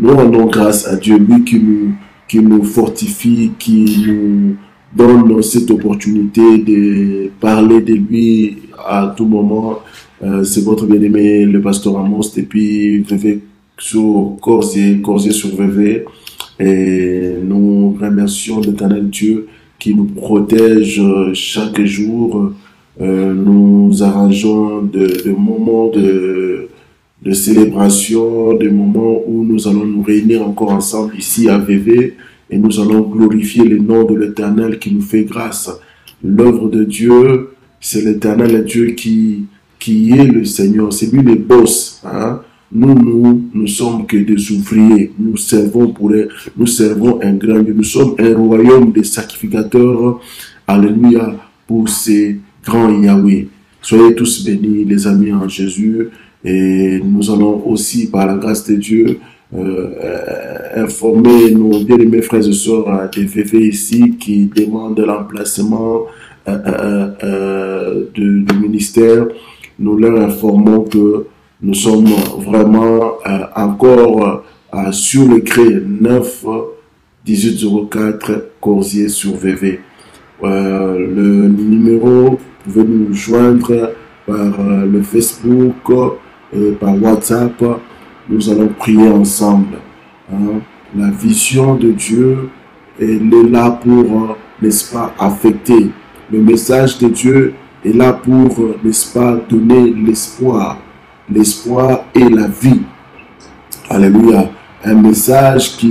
Nous rendons grâce à Dieu, lui qui nous fortifie, qui nous donne cette opportunité de parler de lui à tout moment. C'est votre bien-aimé, le pasteur Amos, et puis VV sur Corsier sur VV. Et nous remercions l'Éternel Dieu qui nous protège chaque jour. Nous arrangeons de moments de célébration, des moments où nous allons nous réunir encore ensemble ici à VV et nous allons glorifier le nom de l'Éternel qui nous fait grâce. L'œuvre de Dieu, c'est l'Éternel Dieu qui est le Seigneur, c'est lui le boss. Hein? Nous sommes que des ouvriers, nous servons un grand Dieu, nous sommes un royaume de sacrificateurs, alléluia, pour ces grands Yahweh. Soyez tous bénis les amis en Jésus. Et nous allons aussi, par la grâce de Dieu, informer nos bien-aimés frères et sœurs des VV ici qui demandent l'emplacement du ministère. Nous leur informons que nous sommes vraiment encore sur le cré 9 1804 Corsier sur VV. Le numéro, vous pouvez nous joindre par le Facebook et par WhatsApp. Nous allons prier ensemble. Hein. La vision de Dieu, elle est là pour, n'est-ce pas, affecter. Le message de Dieu est là pour, n'est-ce pas, donner l'espoir. L'espoir et la vie. Alléluia. Un message qui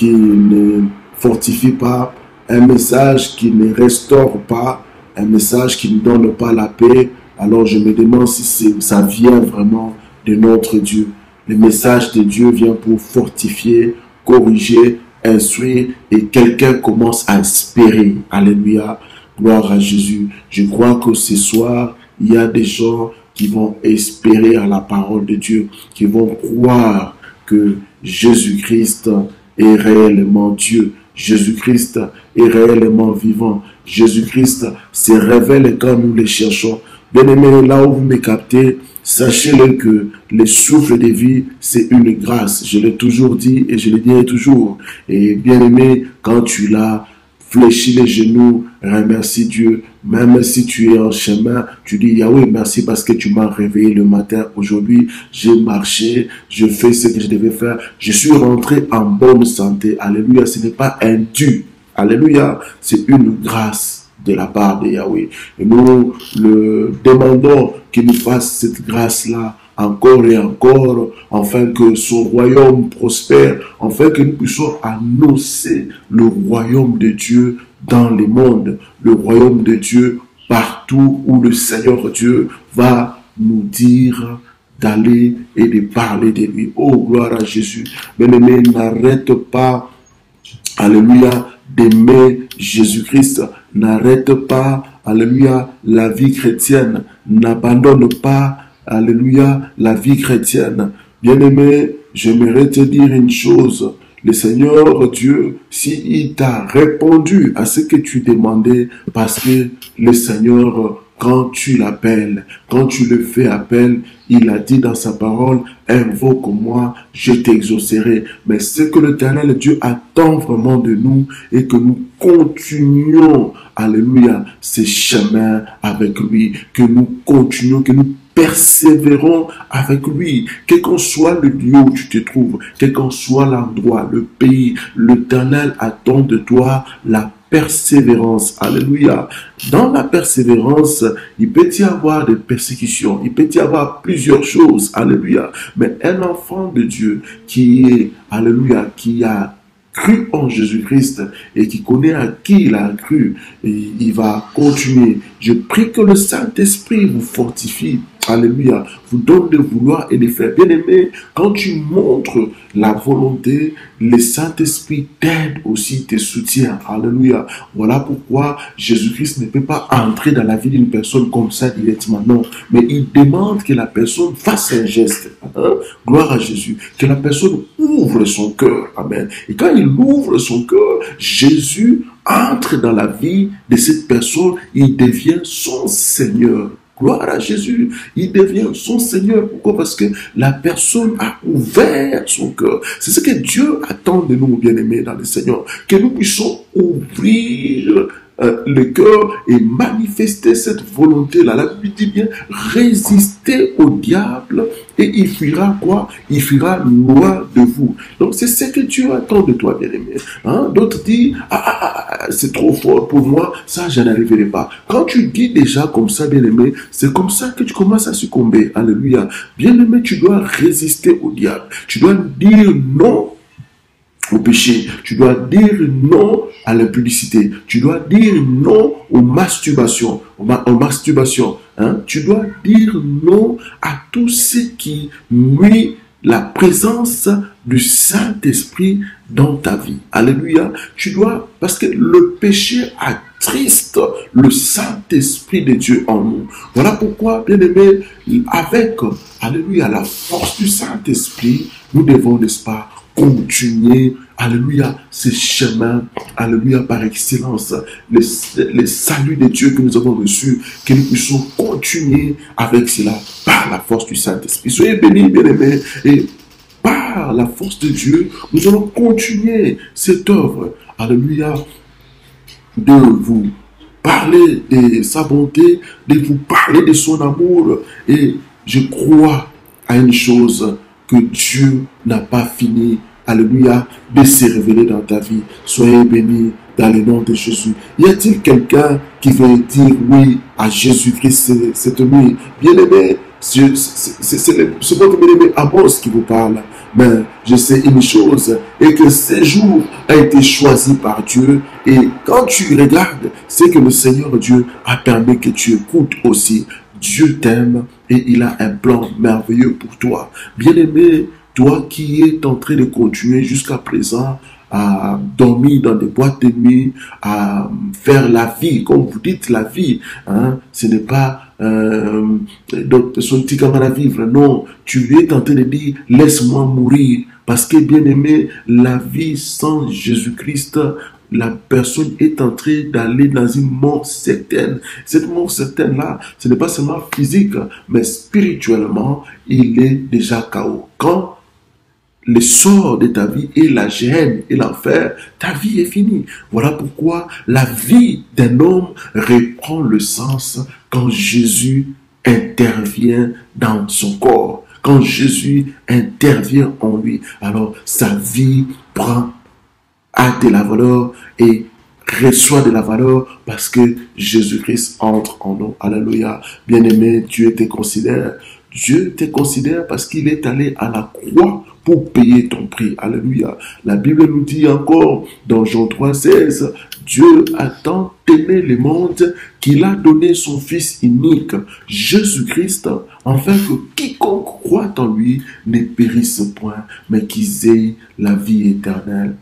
ne fortifie pas, un message qui ne restaure pas, un message qui ne donne pas la paix. Alors je me demande si ça vient vraiment de notre Dieu. Le message de Dieu vient pour fortifier, corriger, instruire et quelqu'un commence à espérer. Alléluia. Gloire à Jésus. Je crois que ce soir, il y a des gens qui vont espérer à la parole de Dieu, qui vont croire que Jésus-Christ est réellement Dieu. Jésus-Christ est réellement vivant. Jésus-Christ se révèle quand nous le cherchons. Bien-aimés, là où vous me captez, sachez-le que le souffle de vie, c'est une grâce. Je l'ai toujours dit et je le dirai toujours. Et bien-aimé, quand tu l'as, fléchis les genoux, remercie Dieu. Même si tu es en chemin, tu dis Yahweh, merci parce que tu m'as réveillé le matin. Aujourd'hui, j'ai marché, je fais ce que je devais faire. Je suis rentré en bonne santé. Alléluia, ce n'est pas un dû. Alléluia, c'est une grâce de la part de Yahweh. Et nous le demandons qu'il nous fasse cette grâce-là encore et encore, afin que son royaume prospère, afin que nous puissions annoncer le royaume de Dieu dans le monde, le royaume de Dieu partout où le Seigneur Dieu va nous dire d'aller et de parler de lui. Oh, gloire à Jésus. Bien-aimé, n'arrête pas, alléluia, d'aimer Jésus-Christ. N'arrête pas, alléluia, la vie chrétienne. N'abandonne pas, alléluia, la vie chrétienne. Bien-aimé, j'aimerais te dire une chose. Le Seigneur Dieu, s'il t'a répondu à ce que tu demandais, parce que le Seigneur, quand tu l'appelles, quand tu le fais appel, il a dit dans sa parole, invoque-moi, je t'exaucerai. Mais ce que l'Éternel Dieu attend vraiment de nous et que nous continuions, alléluia, ces chemins avec lui, que nous continuons, que nous persévérons avec lui, quel qu'en soit le lieu où tu te trouves, quel qu'en soit l'endroit, le pays, l'Éternel attend de toi la persévérance. Alléluia. Dans la persévérance, il peut y avoir des persécutions, il peut y avoir plusieurs choses. Alléluia. Mais un enfant de Dieu qui est, alléluia, qui a cru en Jésus-Christ et qui connaît à qui il a cru, et il va continuer. Je prie que le Saint-Esprit vous fortifie. Alléluia, vous donne de vouloir et de faire. Bien-aimé, quand tu montres la volonté, le Saint-Esprit t'aide aussi, te soutient. Alléluia. Voilà pourquoi Jésus-Christ ne peut pas entrer dans la vie d'une personne comme ça directement. Non, mais il demande que la personne fasse un geste. Hein? Gloire à Jésus. Que la personne ouvre son cœur. Amen. Et quand il ouvre son cœur, Jésus entre dans la vie de cette personne. Il devient son Seigneur. Gloire à Jésus. Il devient son Seigneur. Pourquoi? Parce que la personne a ouvert son cœur. C'est ce que Dieu attend de nous, bien-aimés dans le Seigneur. Que nous puissions ouvrir le cœur et manifester cette volonté-là. La Bible dit bien, résister au diable et il fuira quoi? Il fuira loin de vous. Donc c'est ce que Dieu attend de toi, bien-aimé. Hein? D'autres disent, c'est trop fort pour moi, ça je n'arriverai pas. Quand tu dis déjà comme ça, bien-aimé, c'est comme ça que tu commences à succomber. Alléluia. Bien-aimé, tu dois résister au diable. Tu dois dire non au péché, tu dois dire non à l'impudicité, tu dois dire non aux masturbations, hein? Tu dois dire non à tout ce qui nuit la présence du Saint-Esprit dans ta vie. Alléluia. Tu dois, parce que le péché attriste le Saint-Esprit de Dieu en nous. Voilà pourquoi, bien-aimé, avec, alléluia, la force du Saint-Esprit, nous devons, n'est-ce pas, continuer, alléluia, ces chemins, alléluia, par excellence, les saluts de Dieu que nous avons reçus, que nous puissions continuer avec cela par la force du Saint-Esprit. Soyez bénis, bien-aimés, et par la force de Dieu, nous allons continuer cette œuvre, alléluia, de vous parler de sa bonté, de vous parler de son amour, et je crois à une chose, que Dieu n'a pas fini, alléluia, de se révéler dans ta vie. Soyez bénis dans le nom de Jésus. Y a-t-il quelqu'un qui veut dire oui à Jésus-Christ cette nuit? Bien-aimé, c'est votre bien-aimé Amos qui vous parle. Mais je sais une chose, et que ce jour a été choisi par Dieu. Et quand tu regardes, c'est que le Seigneur Dieu a permis que tu écoutes aussi. Dieu t'aime et il a un plan merveilleux pour toi. Bien-aimé, toi qui es en train de continuer jusqu'à présent à dormir dans des boîtes de nuit, à faire la vie, comme vous dites la vie, hein, ce n'est pas d'autres personnes qui commencent à vivre. Non, tu es en train de dire, laisse-moi mourir. Parce que, bien-aimé, la vie sans Jésus-Christ, la personne est en train d'aller dans une mort certaine. Cette mort certaine-là, ce n'est pas seulement physique, mais spirituellement, il est déjà KO. Quand le sort de ta vie est la gêne et l'enfer, ta vie est finie. Voilà pourquoi la vie d'un homme reprend le sens quand Jésus intervient dans son corps. Quand Jésus intervient en lui, alors sa vie a de la valeur et reçoit de la valeur parce que Jésus-Christ entre en nous. Alléluia. Bien-aimé, Dieu te considère. Dieu te considère parce qu'il est allé à la croix pour payer ton prix. Alléluia. La Bible nous dit encore dans Jean 3,16, Dieu a tant aimé le monde qu'il a donné son Fils unique, Jésus-Christ, afin que quiconque croit en lui ne périsse point, mais qu'ils aient la vie éternelle.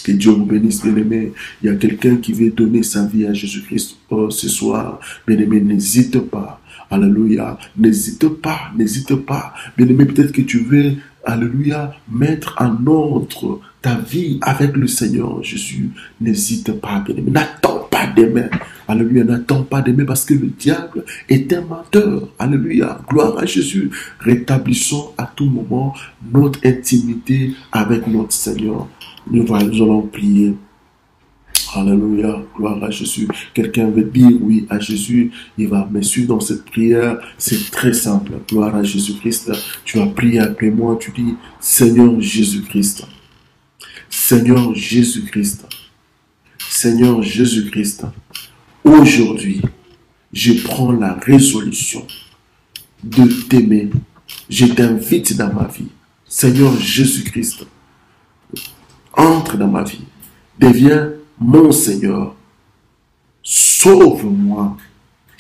Que Dieu vous bénisse, bien-aimé. Il y a quelqu'un qui veut donner sa vie à Jésus-Christ ce soir. Bien-aimé, n'hésite pas. Alléluia. N'hésite pas, n'hésite pas. Bien-aimé, peut-être que tu veux, alléluia, mettre en ordre ta vie avec le Seigneur Jésus. N'hésite pas, bien-aimé. N'attends pas demain. Alléluia, n'attends pas demain parce que le diable est un menteur. Alléluia, gloire à Jésus. Rétablissons à tout moment notre intimité avec notre Seigneur. Nous allons prier. Alléluia, gloire à Jésus. Quelqu'un veut dire oui à Jésus, il va me suivre dans cette prière. C'est très simple. Gloire à Jésus-Christ. Tu vas prier après moi, tu dis, Seigneur Jésus-Christ, Seigneur Jésus-Christ, Seigneur Jésus-Christ, aujourd'hui, je prends la résolution de t'aimer. Je t'invite dans ma vie. Seigneur Jésus-Christ, entre dans ma vie, deviens mon Seigneur, sauve-moi,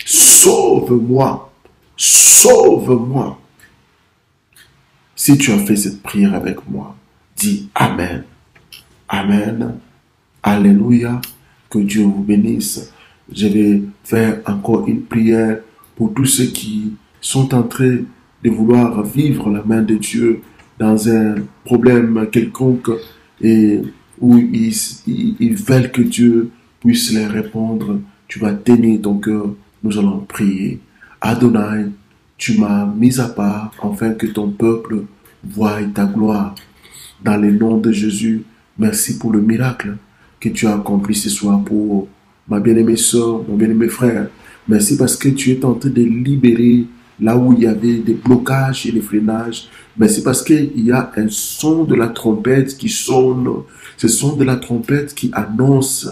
sauve-moi, sauve-moi. Si tu as fait cette prière avec moi, dis Amen, Amen, Alléluia, que Dieu vous bénisse. Je vais faire encore une prière pour tous ceux qui sont en train de vouloir vivre la main de Dieu dans un problème quelconque et où ils veulent que Dieu puisse les répondre. Tu vas tenir ton cœur. Nous allons prier. Adonai, tu m'as mis à part afin que ton peuple voie ta gloire. Dans le nom de Jésus, merci pour le miracle que tu as accompli ce soir pour ma bien-aimée soeur, mon bien-aimé frère. Merci parce que tu es en train de libérer là où il y avait des blocages et des freinages. Merci parce qu'il y a un son de la trompette qui sonne. Ce son de la trompette qui annonce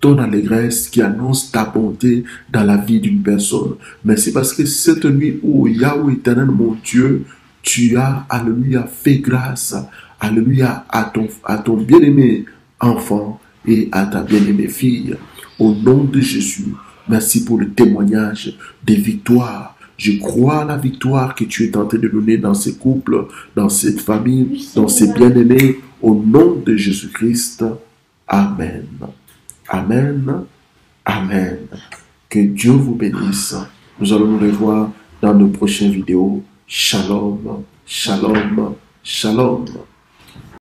ton allégresse, qui annonce ta bonté dans la vie d'une personne. Merci parce que cette nuit où Yahweh éternel, mon Dieu, tu as, alléluia, fait grâce, alléluia, à ton bien-aimé enfant et à ta bien-aimée fille. Au nom de Jésus, merci pour le témoignage des victoires. Je crois à la victoire que tu es en train de donner dans ces couples, dans cette famille, dans ces bien-aimés. Au nom de Jésus-Christ. Amen. Amen. Amen. Que Dieu vous bénisse. Nous allons nous revoir dans nos prochaines vidéos. Shalom. Shalom. Shalom.